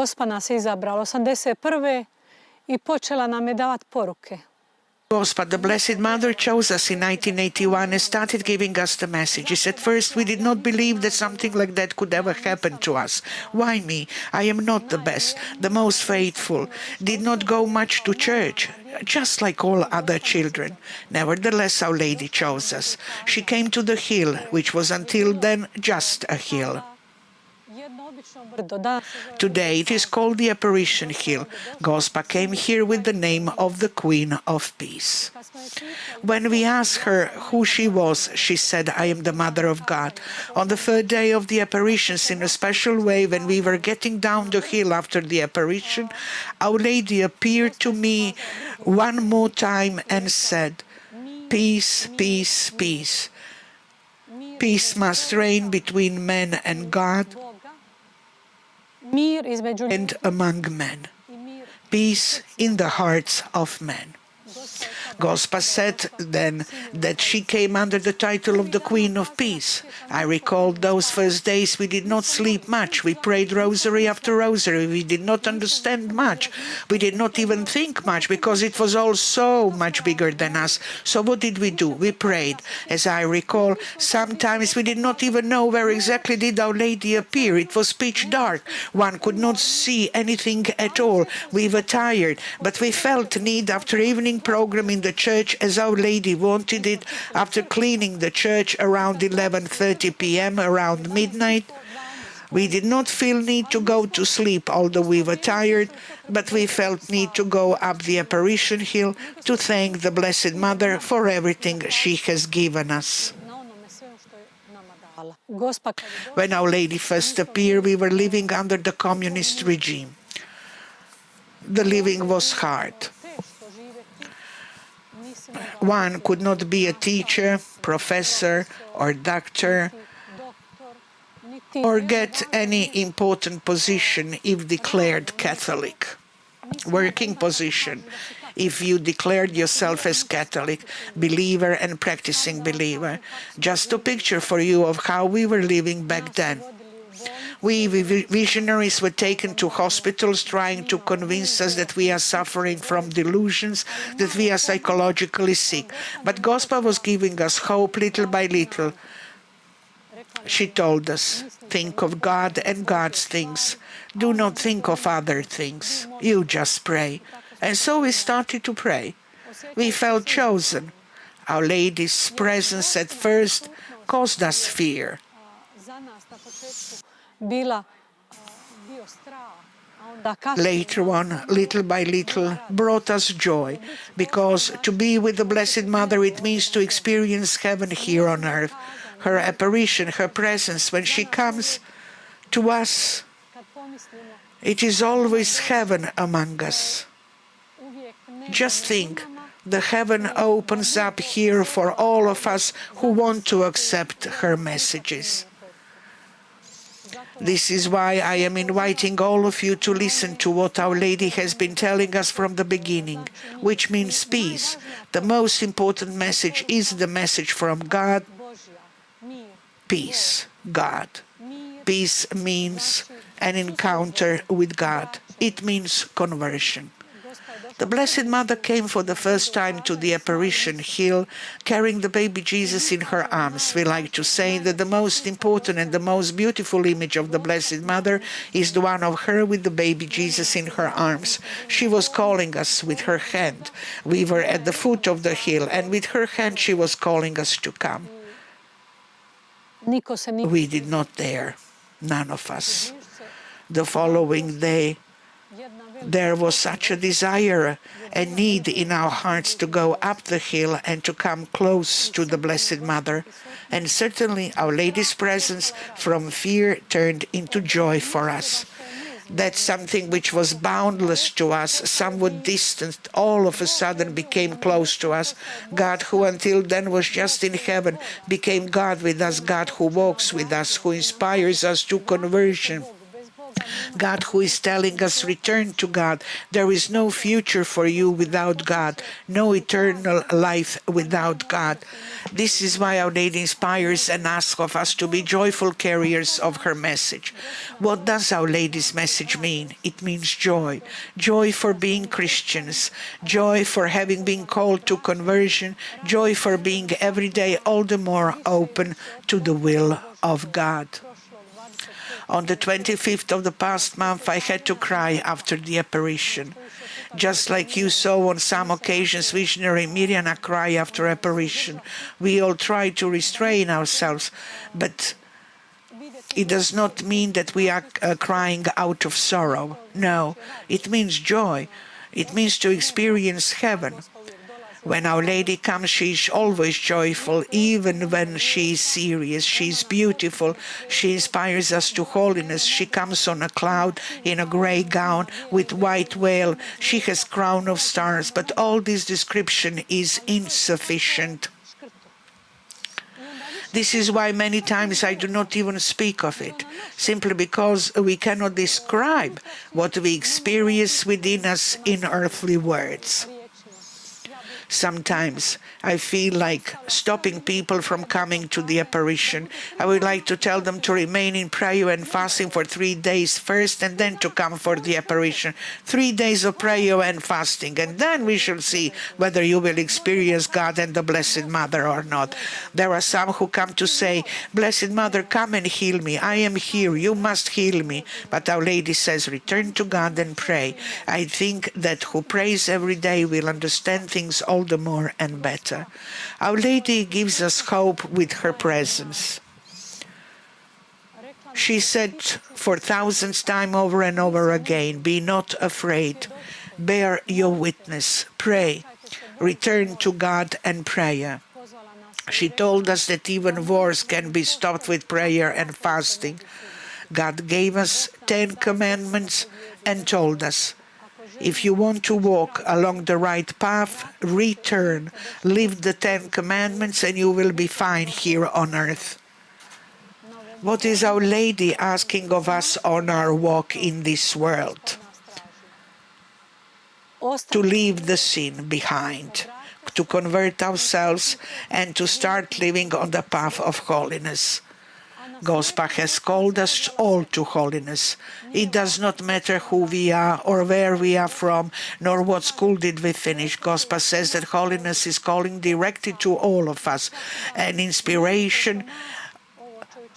Gospa nas je izabrala 81. I počela nam je davati poruke. Gospa, the Blessed Mother, chose us in 1981 and started giving us the messages. At first, we did not believe that something like that could ever happen to us. Why me? I am not the best, the most faithful, did not go much to church, just like all other children. Nevertheless, Our Lady chose us. She came to the hill, which was until then just a hill. Today it is called the Apparition Hill. Gospa came here with the name of the Queen of Peace. When we asked her who she was, she said, I am the Mother of God. On the third day of the apparitions, in a special way, when we were getting down the hill after the apparition, Our Lady appeared to me one more time and said, peace, peace, peace. Peace must reign between men and God and among men. Peace in the hearts of men. Gospa said then that she came under the title of the Queen of Peace. I recall those first days we did not sleep much. We prayed rosary after rosary. We did not understand much. We did not even think much because it was all so much bigger than us. So what did we do? We prayed. As I recall, sometimes we did not even know where exactly did Our Lady appear. It was pitch dark. One could not see anything at all. We were tired, but we felt need after evening program in the church as Our Lady wanted it, after cleaning the church around 11:30 p.m., around midnight. We did not feel need to go to sleep, although we were tired, but we felt need to go up the Apparition Hill to thank the Blessed Mother for everything she has given us. When Our Lady first appeared, we were living under the communist regime. The living was hard. One could not be a teacher, professor, or doctor, or get any important position if declared Catholic. Working position, if you declared yourself as Catholic, believer and practicing believer. Just a picture for you of how we were living back then. We visionaries were taken to hospitals trying to convince us that we are suffering from delusions, that we are psychologically sick. But Gospa was giving us hope little by little. She told us, think of God and God's things. Do not think of other things. You just pray. And so we started to pray. We felt chosen. Our Lady's presence at first caused us fear. Later on, little by little, brought us joy, because to be with the Blessed Mother, it means to experience heaven here on earth. Her apparition, her presence, when she comes to us, it is always heaven among us. Just think, the heaven opens up here for all of us who want to accept her messages. This is why I am inviting all of you to listen to what Our Lady has been telling us from the beginning, which means peace. The most important message is the message from God. Peace, God. Peace means an encounter with God. It means conversion. The Blessed Mother came for the first time to the Apparition Hill carrying the baby Jesus in her arms. We like to say that the most important and the most beautiful image of the Blessed Mother is the one of her with the baby Jesus in her arms. She was calling us with her hand. We were at the foot of the hill, and with her hand she was calling us to come. We did not dare, none of us. The following day, there was such a desire and need in our hearts to go up the hill and to come close to the Blessed Mother. And certainly Our Lady's presence from fear turned into joy for us. That something which was boundless to us, somewhat distant, all of a sudden became close to us. God, who until then was just in heaven, became God with us, God who walks with us, who inspires us to conversion. God who is telling us, return to God. There is no future for you without God, no eternal life without God. This is why Our Lady inspires and asks of us to be joyful carriers of her message. What does Our Lady's message mean? It means joy. Joy for being Christians, joy for having been called to conversion, joy for being every day all the more open to the will of God. On the 25th of the past month, I had to cry after the apparition. Just like you saw on some occasions visionary Mirjana cry after apparition. We all try to restrain ourselves, but it does not mean that we are crying out of sorrow. No, it means joy. It means to experience heaven. When Our Lady comes, she is always joyful, even when she is serious. She is beautiful. She inspires us to holiness. She comes on a cloud in a grey gown with white veil. She has crown of stars, but all this description is insufficient. This is why many times I do not even speak of it, simply because we cannot describe what we experience within us in earthly words. Sometimes I feel like stopping people from coming to the apparition. I would like to tell them to remain in prayer and fasting for 3 days first and then to come for the apparition. 3 days of prayer and fasting, and then we shall see whether you will experience God and the Blessed Mother or not. There are some who come to say, Blessed Mother, come and heal me. I am here. You must heal me. But Our Lady says, return to God and pray. I think that who prays every day will understand things all the more and better. Our Lady gives us hope with her presence. She said for thousands time over and over again, be not afraid, bear your witness, pray, return to God and prayer. She told us that even wars can be stopped with prayer and fasting. God gave us 10 commandments and told us, if you want to walk along the right path, return, live the 10 commandments, and you will be fine here on earth. What is Our Lady asking of us on our walk in this world? To leave the sin behind, to convert ourselves, and to start living on the path of holiness. Gospa has called us all to holiness. It does not matter who we are or where we are from, nor what school did we finish. Gospa says that holiness is calling directly to all of us, an inspiration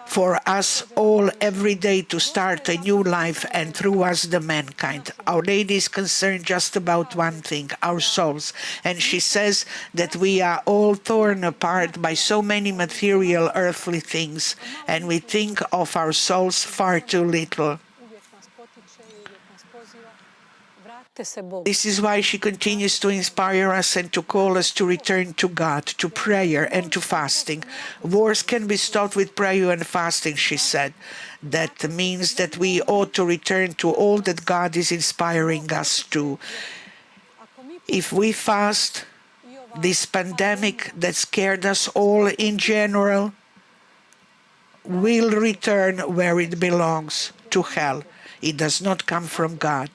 for us all every day to start a new life and through us the mankind. Our Lady is concerned just about one thing, our souls. And she says that we are all torn apart by so many material earthly things and we think of our souls far too little. This is why she continues to inspire us and to call us to return to God, to prayer and to fasting. Wars can be stopped with prayer and fasting, she said. That means that we ought to return to all that God is inspiring us to. If we fast, this pandemic that scared us all in general will return where it belongs, to hell. It does not come from God.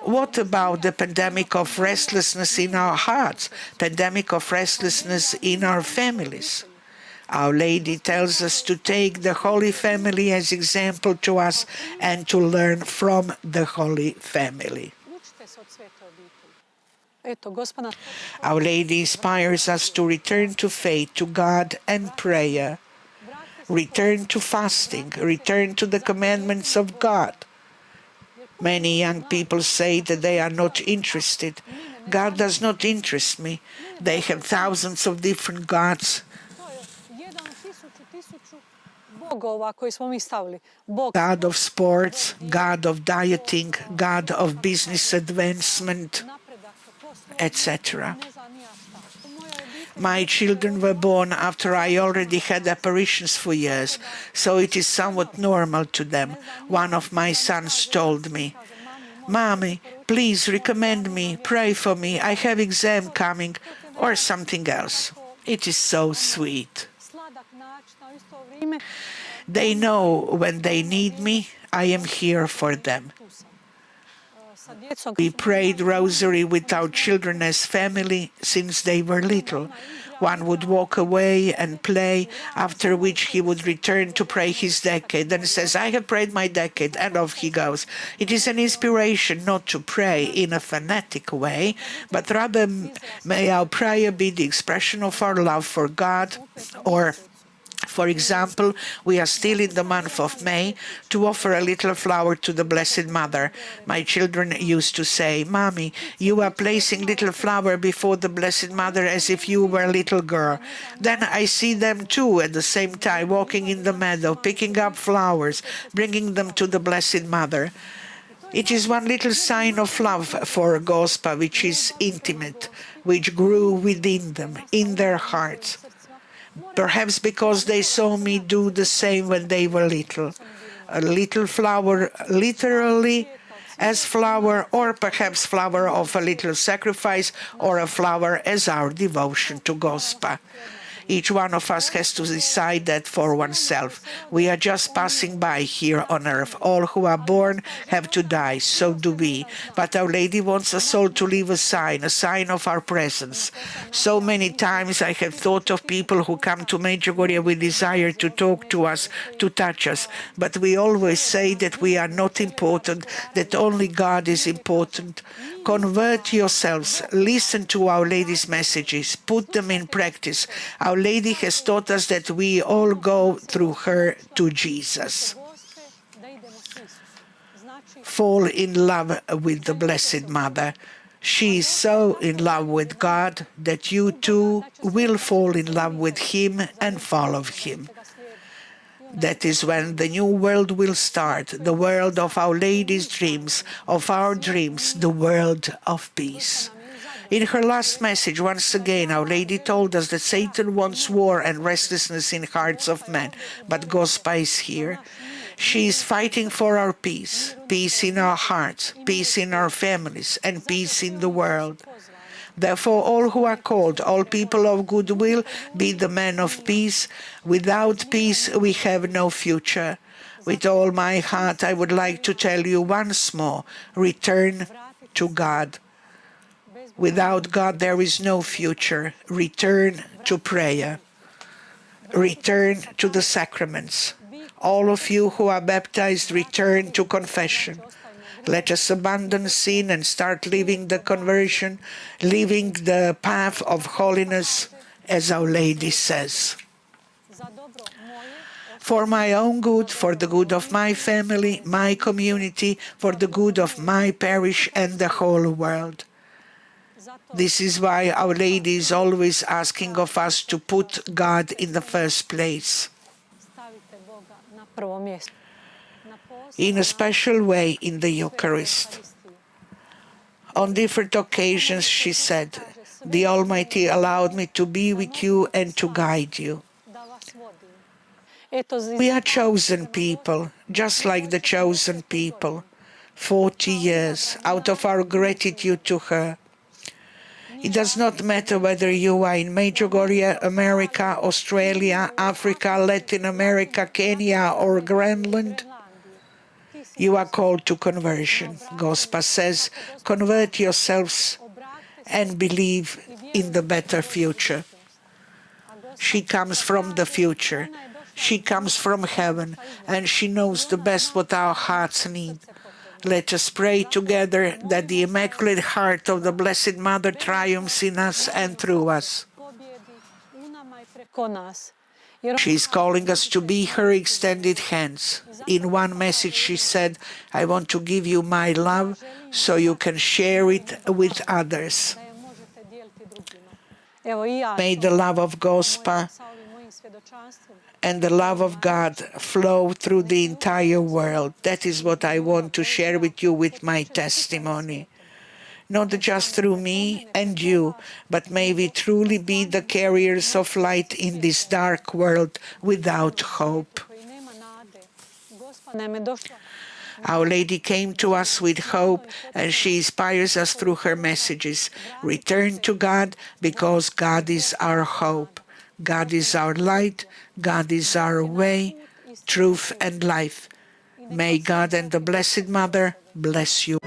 What about the pandemic of restlessness in our hearts, pandemic of restlessness in our families? Our Lady tells us to take the Holy Family as example to us and to learn from the Holy Family. Our Lady inspires us to return to faith, to God and prayer, return to fasting, return to the commandments of God. Many young people say that they are not interested. God does not interest me. They have thousands of different gods. God of sports, God of dieting, God of business advancement, etc. My children were born after I already had apparitions for years, so it is somewhat normal to them. One of my sons told me, Mommy, please recommend me, pray for me, I have exam coming, or something else. It is so sweet. They know when they need me, I am here for them. We prayed rosary with our children as family since they were little. One would walk away and play, after which he would return to pray his decade. Then says, I have prayed my decade, and off he goes. It is an inspiration not to pray in a fanatic way, but rather may our prayer be the expression of our love for God, or for example, we are still in the month of May to offer a little flower to the Blessed Mother. My children used to say, Mommy, you are placing little flower before the Blessed Mother as if you were a little girl. Then I see them too at the same time walking in the meadow, picking up flowers, bringing them to the Blessed Mother. It is one little sign of love for Gospa, which is intimate, which grew within them, in their hearts. Perhaps because they saw me do the same when they were little. A little flower literally as flower, or perhaps flower of a little sacrifice, or a flower as our devotion to Gospa. Each one of us has to decide that for oneself. We are just passing by here on earth. All who are born have to die, so do we. But Our Lady wants us all to leave a sign of our presence. So many times I have thought of people who come to Medjugorje with desire to talk to us, to touch us. But we always say that we are not important, that only God is important. Convert yourselves, listen to Our Lady's messages, put them in practice. Our Lady has taught us that we all go through her to Jesus. Fall in love with the Blessed Mother. She is so in love with God that you too will fall in love with Him and follow Him. That is when the new world will start, the world of Our Lady's dreams, of our dreams, the world of peace. In her last message, once again, Our Lady told us that Satan wants war and restlessness in hearts of men, but Gospa is here. She is fighting for our peace, peace in our hearts, peace in our families, and peace in the world. Therefore, all who are called, all people of goodwill, be the men of peace. Without peace, we have no future. With all my heart, I would like to tell you once more, return to God. Without God, there is no future. Return to prayer. Return to the sacraments. All of you who are baptized, return to confession. Let us abandon sin and start living the conversion, living the path of holiness, as Our Lady says. For my own good, for the good of my family, my community, for the good of my parish and the whole world. This is why Our Lady is always asking of us to put God in the first place. In a special way in the Eucharist. On different occasions she said, the Almighty allowed me to be with you and to guide you. We are chosen people, just like the chosen people, 40 years out of our gratitude to her. It does not matter whether you are in Medjugorje, America, Australia, Africa, Latin America, Kenya or Greenland. You are called to conversion. Gospa says, convert yourselves and believe in the better future. She comes from the future. She comes from heaven, and she knows the best what our hearts need. Let us pray together that the Immaculate Heart of the Blessed Mother triumphs in us and through us. She is calling us to be her extended hands. In one message she said, I want to give you my love so you can share it with others. May the love of Gospa and the love of God flow through the entire world. That is what I want to share with you with my testimony. Not just through me and you, but may we truly be the carriers of light in this dark world without hope. Our Lady came to us with hope, and she inspires us through her messages. Return to God, because God is our hope. God is our light. God is our way, truth and life. May God and the Blessed Mother bless you.